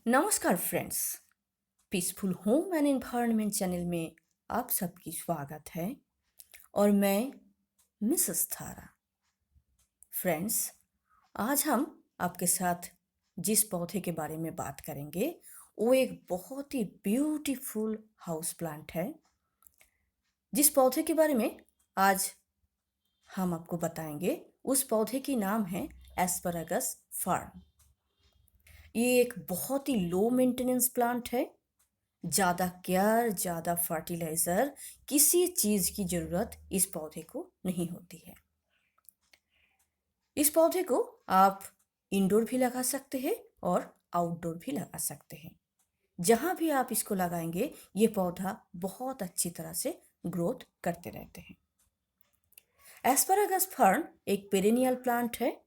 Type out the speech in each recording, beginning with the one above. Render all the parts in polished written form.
नमस्कार friends. Peaceful home and environment channel में आप सबकी स्वागत है और मैं मिसेस थारा। फ्रेंड्स, आज हम आपके साथ जिस पौधे के बारे में बात करेंगे वो एक बहुत ही ब्यूटीफुल हाउस प्लांट है। जिस पौधे के बारे में आज हम आपको बताएंगे उस पौधे की नाम है एस्परागस फर्न। ये एक बहुत ही लो मेंटेनेंस प्लांट है। ज़्यादा केयर, ज़्यादा फर्टिलाइज़र, किसी चीज़ की ज़रूरत इस पौधे को नहीं होती है। इस पौधे को आप इंडोर भी लगा सकते हैं और आउटडोर भी लगा सकते हैं। जहाँ भी आप इसको लगाएंगे ये पौधा बहुत अच्छी तरह से ग्रोथ करते रहते हैं। एस्परागस फर्न एक पेरेनियल प्लांट है,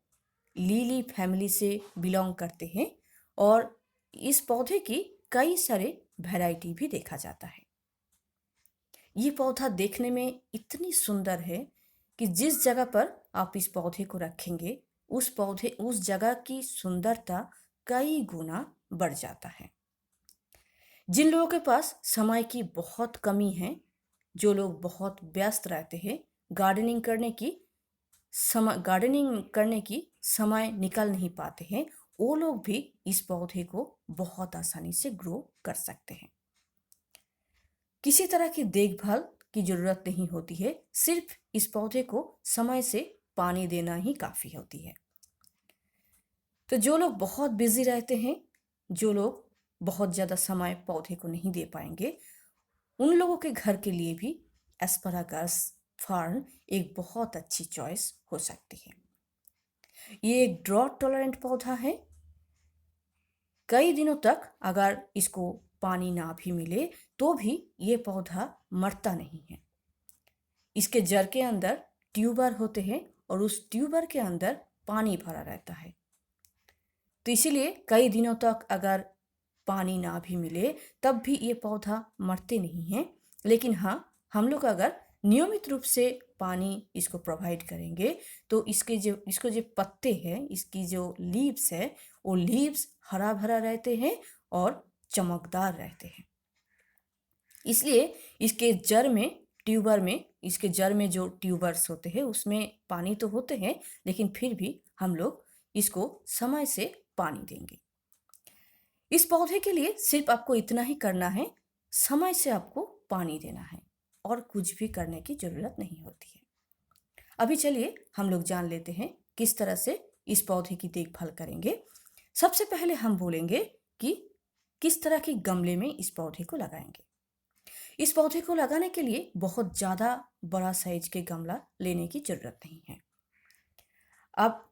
लिली फैमिली से बिलोंग करते हैं और इस पौधे की कई सारे वैरायटी भी देखा जाता है। ये पौधा देखने में इतनी सुंदर है कि जिस जगह पर आप इस पौधे को रखेंगे उस जगह की सुंदरता कई गुना बढ़ जाता है। जिन लोगों के पास समय की बहुत कमी है, जो लोग बहुत व्यस्त रहते हैं, गार्डनिंग करने की समय निकाल नहीं पाते हैं, वो लोग भी इस पौधे को बहुत आसानी से ग्रो कर सकते हैं। किसी तरह की देखभाल की जरूरत नहीं होती है, सिर्फ इस पौधे को समय से पानी देना ही काफी होती है। तो जो लोग बहुत बिजी रहते हैं, जो लोग बहुत ज्यादा समय पौधे को नहीं दे पाएंगे, उन लोगों के घर के लिए भी एस्परागस फर्न एक बहुत अच्छी चॉइस हो सकती है। ये एक ड्रॉट टॉलरेंट पौधा है। कई दिनों तक अगर इसको पानी ना भी मिले तो भी ये पौधा मरता नहीं है। इसके जड़ के अंदर ट्यूबर होते हैं और उस ट्यूबर के अंदर पानी भरा रहता है। तो इसीलिए कई दिनों तक अगर पानी ना भी मिले तब भी ये पौधा मरते नहीं हैं। लेकिन हाँ, हम लोग अगर नियमित रूप से पानी इसको प्रोवाइड करेंगे तो इसको जो पत्ते हैं, इसकी जो लीव्स है, वो लीव्स हरा भरा रहते हैं और चमकदार रहते हैं। इसलिए इसके जड़ में जो ट्यूबर्स होते हैं उसमें पानी तो होते हैं, लेकिन फिर भी हम लोग इसको समय से पानी देंगे। इस पौधे के लिए सिर्फ आपको इतना ही करना है, समय से आपको पानी देना है और कुछ भी करने की जरूरत नहीं होती है। अभी चलिए हम लोग जान लेते हैं किस तरह से इस पौधे की देखभाल करेंगे। सबसे पहले हम बोलेंगे कि किस तरह के गमले में इस पौधे को लगाएंगे। इस पौधे को लगाने के लिए बहुत ज़्यादा बड़ा साइज के गमला लेने की ज़रूरत नहीं है। आप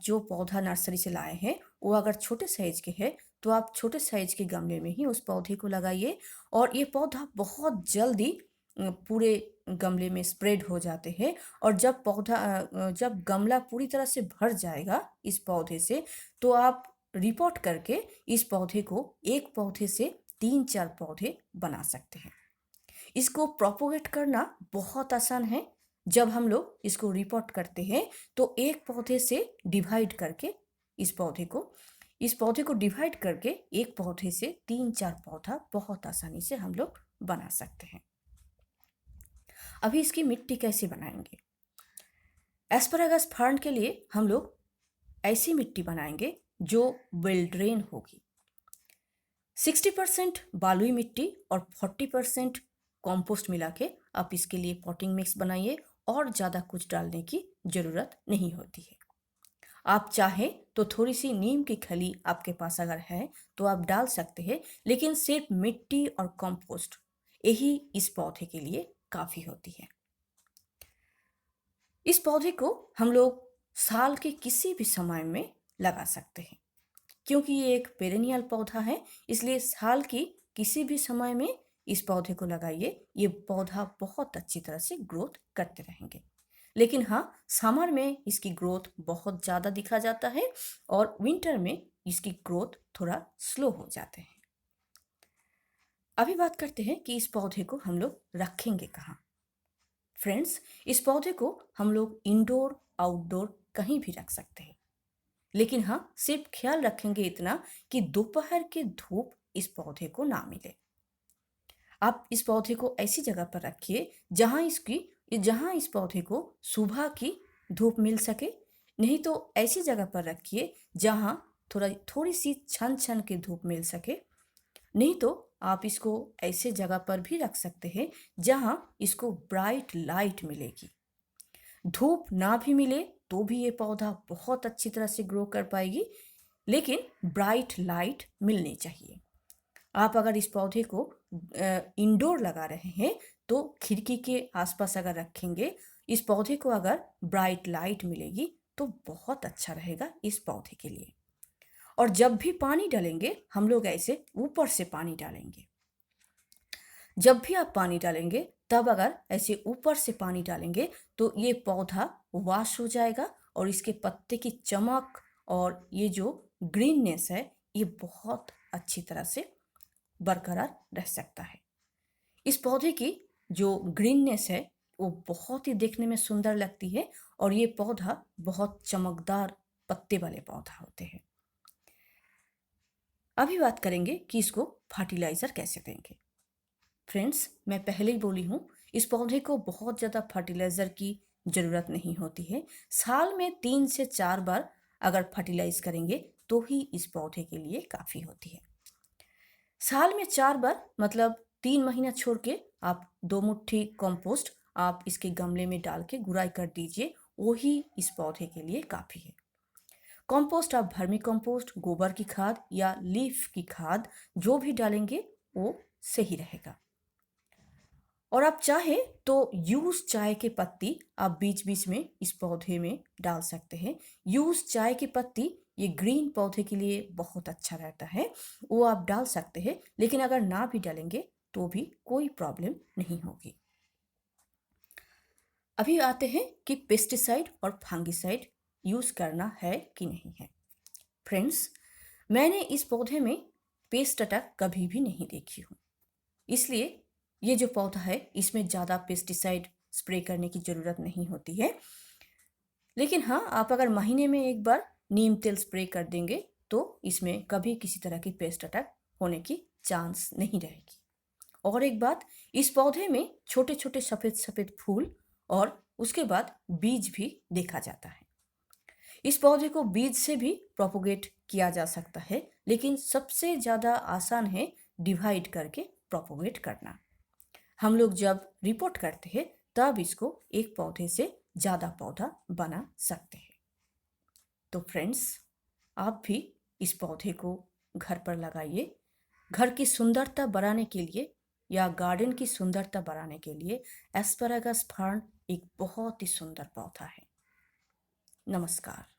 जो पौधा नर्सरी से लाए हैं वो अगर छोटे साइज के हैं तो आप छोटे साइज के गमले में ही उस पौधे को लगाइए और ये पौधा बहुत जल्दी पूरे गमले में स्प्रेड हो जाते हैं। और जब गमला पूरी तरह से भर जाएगा इस पौधे से, तो आप रिपोर्ट करके इस पौधे को एक पौधे से 3-4 पौधे बना सकते हैं। इसको प्रोपोगेट करना बहुत आसान है। जब हम लोग इसको रिपोर्ट करते हैं तो एक पौधे से डिवाइड करके इस पौधे को डिवाइड करके एक पौधे से 3-4 पौधा बहुत आसानी से हम लोग बना सकते हैं। अभी इसकी मिट्टी कैसे बनाएंगे? एस्परागस फर्न के लिए हम लोग ऐसी मिट्टी बनाएंगे जो वेल ड्रेन होगी। 60% बालुई मिट्टी और 40% कंपोस्ट मिला के आप इसके लिए पॉटिंग मिक्स बनाइए और ज़्यादा कुछ डालने की ज़रूरत नहीं होती है। आप चाहें तो थोड़ी सी नीम की खली आपके पास अगर है तो आप डाल सकते हैं, लेकिन सिर्फ मिट्टी और कंपोस्ट यही इस पौधे के लिए काफ़ी होती है। इस पौधे को हम लोग साल के किसी भी समय में लगा सकते हैं। क्योंकि ये एक पेरेनियल पौधा है, इसलिए साल की किसी भी समय में इस पौधे को लगाइए, ये पौधा बहुत अच्छी तरह से ग्रोथ करते रहेंगे। लेकिन हाँ, समर में इसकी ग्रोथ बहुत ज़्यादा दिखा जाता है और विंटर में इसकी ग्रोथ थोड़ा स्लो हो जाते हैं। अभी बात करते हैं कि इस पौधे को हम लोग रखेंगे कहाँ। फ्रेंड्स, इस पौधे को हम लोग इंडोर आउटडोर कहीं भी रख सकते हैं। लेकिन हाँ, सिर्फ ख्याल रखेंगे इतना कि दोपहर की धूप इस पौधे को ना मिले। आप इस पौधे को ऐसी जगह पर रखिए जहाँ इस पौधे को सुबह की धूप मिल सके। नहीं तो ऐसी जगह पर रखिए जहाँ थोड़ी सी छन छन की धूप मिल सके। नहीं तो आप इसको ऐसे जगह पर भी रख सकते हैं जहाँ इसको ब्राइट लाइट मिलेगी। धूप ना भी मिले तो भी ये पौधा बहुत अच्छी तरह से ग्रो कर पाएगी, लेकिन ब्राइट लाइट मिलनी चाहिए। आप अगर इस पौधे को इंडोर लगा रहे हैं तो खिड़की के आसपास अगर रखेंगे, इस पौधे को अगर ब्राइट लाइट मिलेगी तो बहुत अच्छा रहेगा इस पौधे के लिए। और जब भी पानी डालेंगे हम लोग ऐसे ऊपर से पानी डालेंगे। जब भी आप पानी डालेंगे तब अगर ऐसे ऊपर से पानी डालेंगे तो ये पौधा वॉश हो जाएगा और इसके पत्ते की चमक और ये जो ग्रीननेस है ये बहुत अच्छी तरह से बरकरार रह सकता है। इस पौधे की जो ग्रीननेस है वो बहुत ही देखने में सुंदर लगती है और ये पौधा बहुत चमकदार पत्ते वाले पौधा होते हैं। अभी बात करेंगे कि इसको फर्टिलाइज़र कैसे देंगे। फ्रेंड्स, मैं पहले ही बोली हूँ, इस पौधे को बहुत ज़्यादा फर्टिलाइज़र की ज़रूरत नहीं होती है। साल में 3 से 4 बार अगर फर्टिलाइज़ करेंगे तो ही इस पौधे के लिए काफ़ी होती है। साल में 4 बार मतलब 3 महीना छोड़ के आप 2 मुट्ठी कंपोस्ट आप इसके गमले में डाल के गुड़ाई कर दीजिए, वही इस पौधे के लिए काफ़ी है। कंपोस्ट आप वर्मी कंपोस्ट, गोबर की खाद या लीफ की खाद जो भी डालेंगे वो सही रहेगा। और आप चाहे तो यूज चाय की पत्ती आप बीच बीच में इस पौधे में डाल सकते हैं। यूज चाय की पत्ती ये ग्रीन पौधे के लिए बहुत अच्छा रहता है, वो आप डाल सकते हैं, लेकिन अगर ना भी डालेंगे तो भी कोई प्रॉब्लम नहीं होगी। अभी आते हैं कि पेस्टिसाइड और फंगिसाइड यूज करना है कि नहीं है। फ्रेंड्स, मैंने इस पौधे में पेस्ट अटैक कभी भी नहीं देखी हूँ, इसलिए ये जो पौधा है इसमें ज़्यादा पेस्टिसाइड स्प्रे करने की ज़रूरत नहीं होती है। लेकिन हाँ, आप अगर महीने में एक बार नीम तेल स्प्रे कर देंगे तो इसमें कभी किसी तरह की पेस्ट अटैक होने की चांस नहीं रहेगी। और एक बात, इस पौधे में छोटे छोटे सफ़ेद सफ़ेद फूल और उसके बाद बीज भी देखा जाता है। इस पौधे को बीज से भी प्रोपोगेट किया जा सकता है, लेकिन सबसे ज़्यादा आसान है डिवाइड करके प्रोपोगेट करना। हम लोग जब रिपोर्ट करते हैं तब इसको एक पौधे से ज़्यादा पौधा बना सकते हैं। तो फ्रेंड्स, आप भी इस पौधे को घर पर लगाइए। घर की सुंदरता बढ़ाने के लिए या गार्डन की सुंदरता बढ़ाने के लिए एस्पैरागस फर्न एक बहुत ही सुंदर पौधा है। नमस्कार।